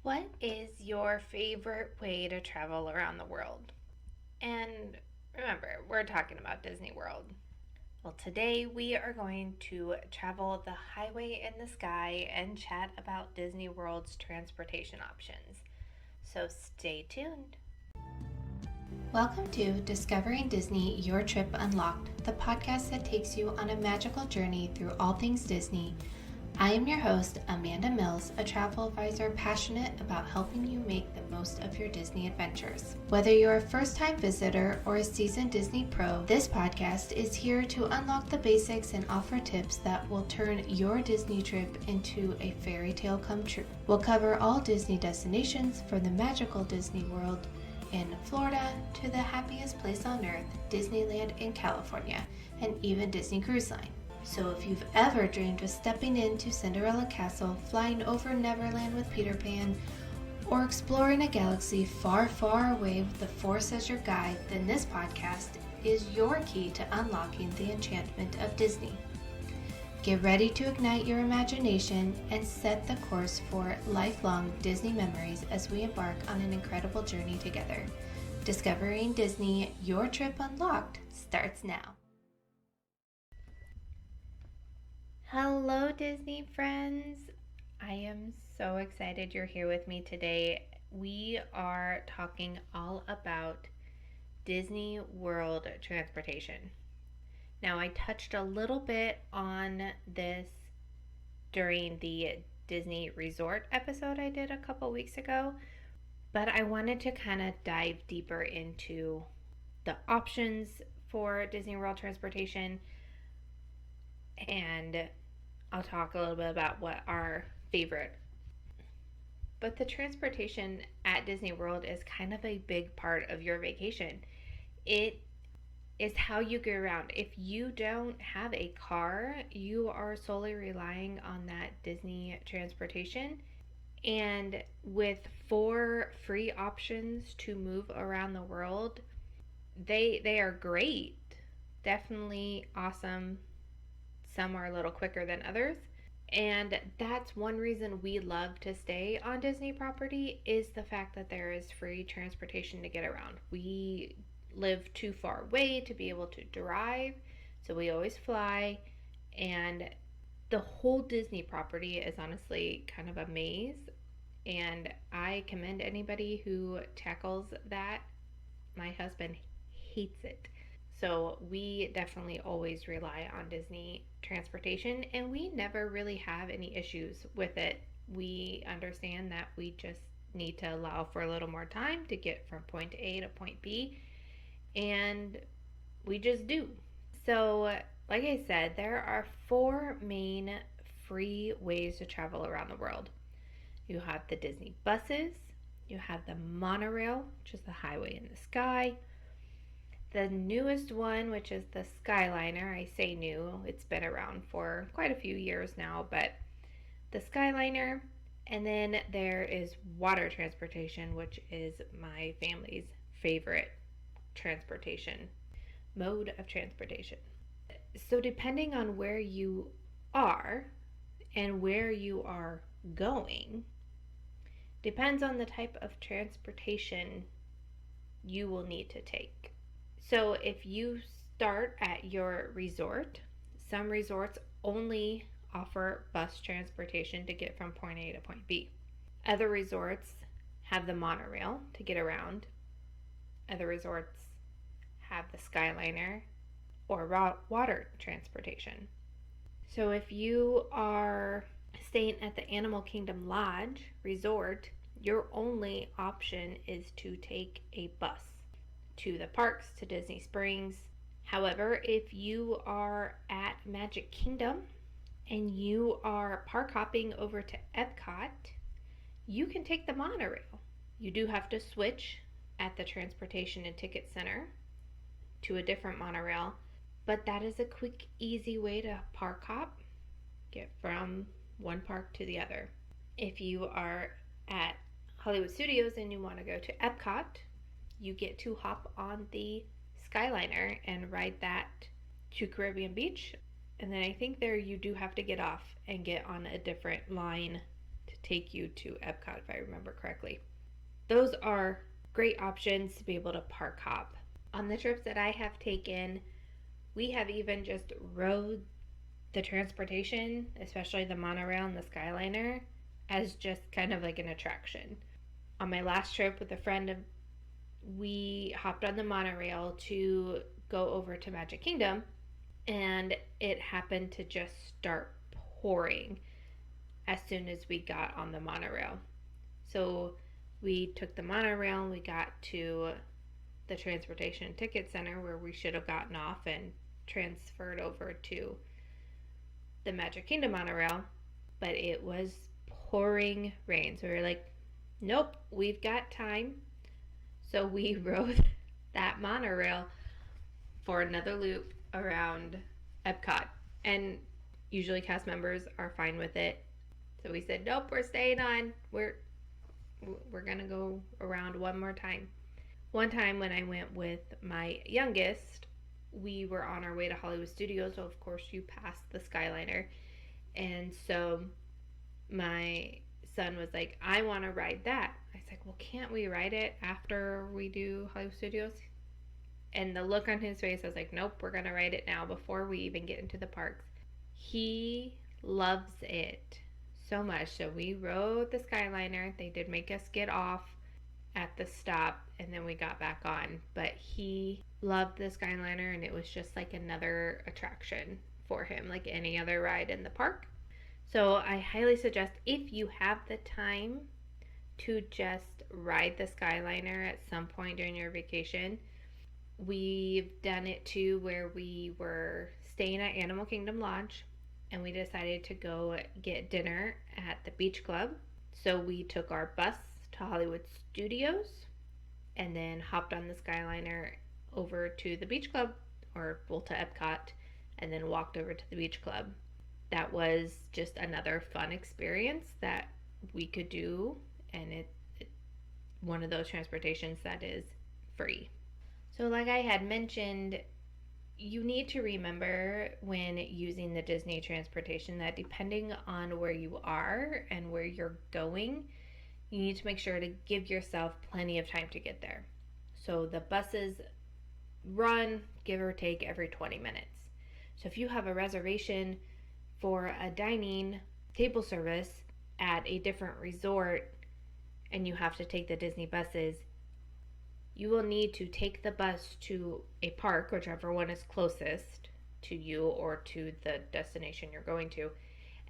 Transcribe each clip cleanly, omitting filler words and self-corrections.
What is your favorite way to travel around the world? And remember, we're talking about Disney World. Well, today we are going to travel the highway in the sky and chat about Disney World's transportation options. So stay tuned. Welcome to Discovering Disney Your Trip Unlocked, the podcast that takes you on a magical journey through all things Disney. I am your host, Amanda Mills, a travel advisor passionate about helping you make the most of your Disney adventures. Whether you're a first-time visitor or a seasoned Disney pro, this podcast is here to unlock the basics and offer tips that will turn your Disney trip into a fairy tale come true. We'll cover all Disney destinations from the magical Disney World in Florida to the happiest place on earth, Disneyland in California, and even Disney Cruise Line. So if you've ever dreamed of stepping into Cinderella Castle, flying over Neverland with Peter Pan, or exploring a galaxy far, far away with the Force as your guide, then this podcast is your key to unlocking the enchantment of Disney. Get ready to ignite your imagination and set the course for lifelong Disney memories as we embark on an incredible journey together. Discovering Disney, your trip unlocked starts now. Hello, Disney friends. I am so excited you're here with me today. We are talking all about Disney World transportation. Now, I touched a little bit on this during the Disney Resort episode I did a couple weeks ago, but I wanted to kind of dive deeper into the options for Disney World transportation, and I'll talk a little bit about what our favorite. But the transportation at Disney World is kind of a big part of your vacation. It is how you get around. If you don't have a car, you are solely relying on that Disney transportation. And with 4 free options to move around the world, they are great. Definitely awesome. Some are a little quicker than others. And that's one reason we love to stay on Disney property, is the fact that there is free transportation to get around. We live too far away to be able to drive, so we always fly. And the whole Disney property is honestly kind of a maze, and I commend anybody who tackles that. My husband hates it. So we definitely always rely on Disney transportation, and we never really have any issues with it. We understand that we just need to allow for a little more time to get from point A to point B, and we just do. So, like I said, there are 4 main free ways to travel around the world. You have the Disney buses, you have the monorail, which is the highway in the sky. The newest one, which is the Skyliner. I say new, it's been around for quite a few years now, but the Skyliner. And then there is water transportation, which is my family's favorite transportation mode of transportation. So depending on where you are and where you are going, depends on the type of transportation you will need to take. So if you start at your resort, some resorts only offer bus transportation to get from point A to point B. Other resorts have the monorail to get around. Other resorts have the Skyliner or water transportation. So if you are staying at the Animal Kingdom Lodge Resort, your only option is to take a bus to the parks, to Disney Springs. However, if you are at Magic Kingdom and you are park hopping over to Epcot, you can take the monorail. You do have to switch at the Transportation and Ticket Center to a different monorail, but that is a quick, easy way to park hop, get from one park to the other. If you are at Hollywood Studios and you want to go to Epcot, you get to hop on the Skyliner and ride that to Caribbean Beach. And then I think there you do have to get off and get on a different line to take you to Epcot, if I remember correctly. Those are great options to be able to park hop. On the trips that I have taken, we have even just rode the transportation, especially the monorail and the Skyliner, as just kind of like an attraction. On my last trip with a friend, we hopped on the monorail to go over to Magic Kingdom, and it happened to just start pouring as soon as we got on the monorail. So we took the monorail and we got to the transportation ticket center where we should have gotten off and transferred over to the Magic Kingdom monorail, but it was pouring rain. So we were like, nope, we've got time. So we rode that monorail for another loop around Epcot. And usually cast members are fine with it. So we said, nope, we're staying on. We're gonna go around one more time. One time when I went with my youngest, we were on our way to Hollywood Studios, so of course you pass the Skyliner. And so my son was like, I want to ride that. I was like, well, can't we ride it after we do Hollywood Studios? And the look on his face, I was like, nope, we're going to ride it now before we even get into the parks. He loves it so much. So we rode the Skyliner. They did make us get off at the stop, and then we got back on. But he loved the Skyliner, and it was just like another attraction for him, like any other ride in the park. So I highly suggest, if you have the time, to just ride the Skyliner at some point during your vacation. We've done it too, where we were staying at Animal Kingdom Lodge and we decided to go get dinner at the Beach Club. So we took our bus to Hollywood Studios and then hopped on the Skyliner over to the Beach Club, or well, to Epcot, and then walked over to the Beach Club. That was just another fun experience that we could do, and it one of those transportations that is free. So like I had mentioned, you need to remember when using the Disney transportation that depending on where you are and where you're going, you need to make sure to give yourself plenty of time to get there. So the buses run, give or take, every 20 minutes. So if you have a reservation for a dining table service at a different resort and you have to take the Disney buses, you will need to take the bus to a park, whichever one is closest to you or to the destination you're going to,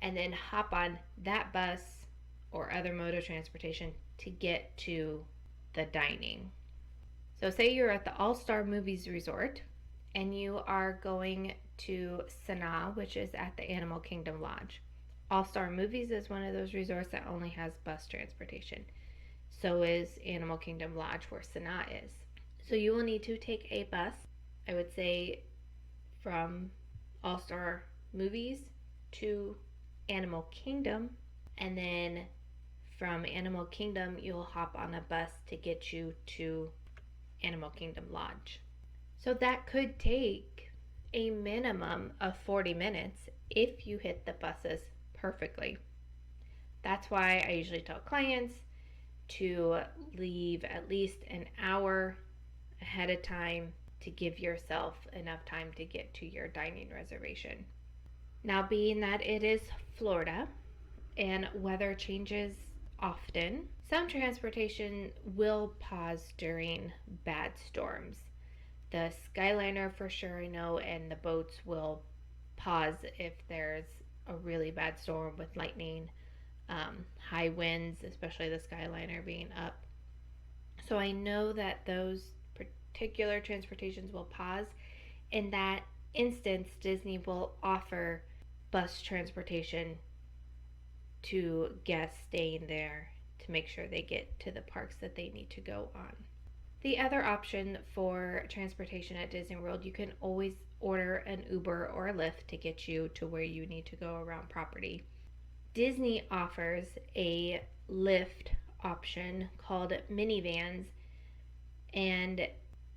and then hop on that bus or other mode of transportation to get to the dining. So say you're at the All-Star Movies Resort and you are going to Sanaa, which is at the Animal Kingdom Lodge. All-Star Movies is one of those resorts that only has bus transportation. So is Animal Kingdom Lodge, where Sanaa is. So you will need to take a bus, I would say, from All-Star Movies to Animal Kingdom, and then from Animal Kingdom you'll hop on a bus to get you to Animal Kingdom Lodge. So that could take a minimum of 40 minutes if you hit the buses perfectly. That's why I usually tell clients to leave at least an hour ahead of time to give yourself enough time to get to your dining reservation. Now, being that it is Florida and weather changes often, some transportation will pause during bad storms. The Skyliner for sure, I know, and the boats will pause if there's a really bad storm with lightning, high winds, especially the Skyliner being up. So I know that those particular transportations will pause. In that instance, Disney will offer bus transportation to guests staying there to make sure they get to the parks that they need to go on. The other option for transportation at Disney World, you can always order an Uber or a Lyft to get you to where you need to go around property. Disney offers a Lyft option called minivans, and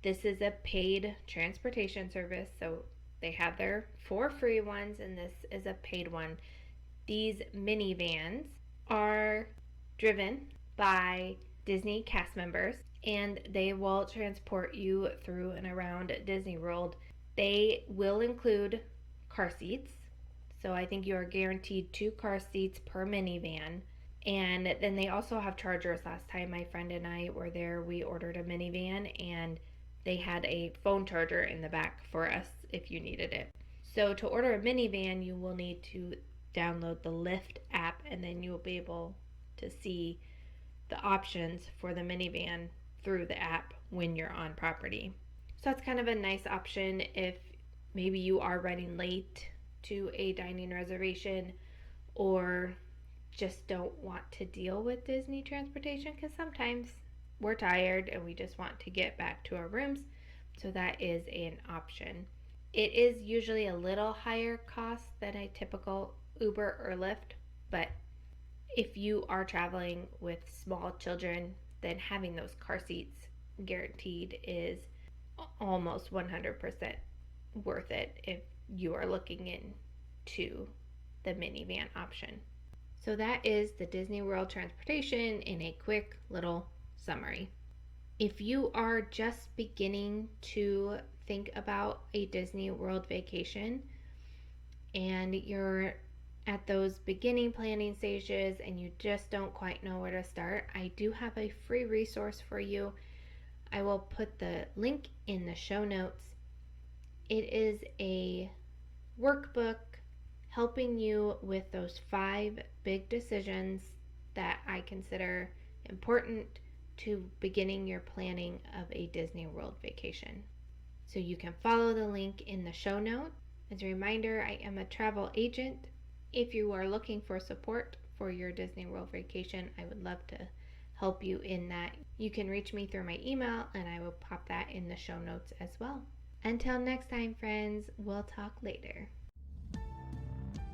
this is a paid transportation service. So they have their 4 free ones, and this is a paid one. These minivans are driven by Disney cast members, and they will transport you through and around Disney World. They will include car seats. So I think you are guaranteed 2 car seats per minivan. And then they also have chargers. Last time my friend and I were there, we ordered a minivan and they had a phone charger in the back for us if you needed it. So to order a minivan, you will need to download the Lyft app and then you will be able to see the options for the minivan through the app when you're on property. So that's kind of a nice option if maybe you are running late to a dining reservation or just don't want to deal with Disney transportation, because sometimes we're tired and we just want to get back to our rooms. So that is an option. It is usually a little higher cost than a typical Uber or Lyft, but if you are traveling with small children, then having those car seats guaranteed is almost 100% worth it if you are looking into the minivan option. So that is the Disney World transportation in a quick little summary. If you are just beginning to think about a Disney World vacation and you're at those beginning planning stages and you just don't quite know where to start, I do have a free resource for you. I will put the link in the show notes. It is a workbook helping you with those 5 big decisions that I consider important to beginning your planning of a Disney World vacation. So you can follow the link in the show notes. As a reminder, I am a travel agent. If you are looking for support for your Disney World vacation, I would love to help you in that. You can reach me through my email and I will pop that in the show notes as well. Until next time, friends, we'll talk later.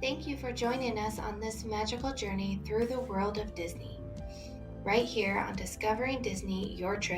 Thank you for joining us on this magical journey through the world of Disney. Right here on Discovering Disney, your trip